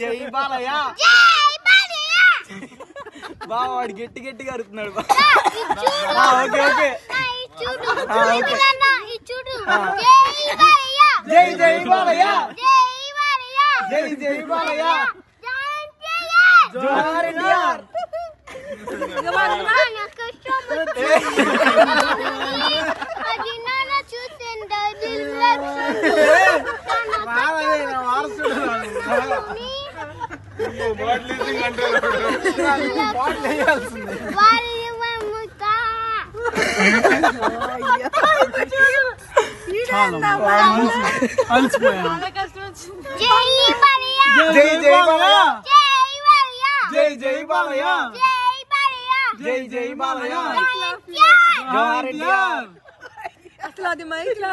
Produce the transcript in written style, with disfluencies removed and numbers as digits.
జై బాలయ్య బావ వాడు గట్టి గట్టిగా అరుతున్నాడు. ఓకే ఓకే జై జై బాలయ్య జై జై బాలయ్య జోహార్ ఎన్టీఆర్. జై జై బాలయ్య జై జై బాలయ్య జై జై బాలయ్య జోహార్ ఎన్టీఆర్. అసలు అది మైక్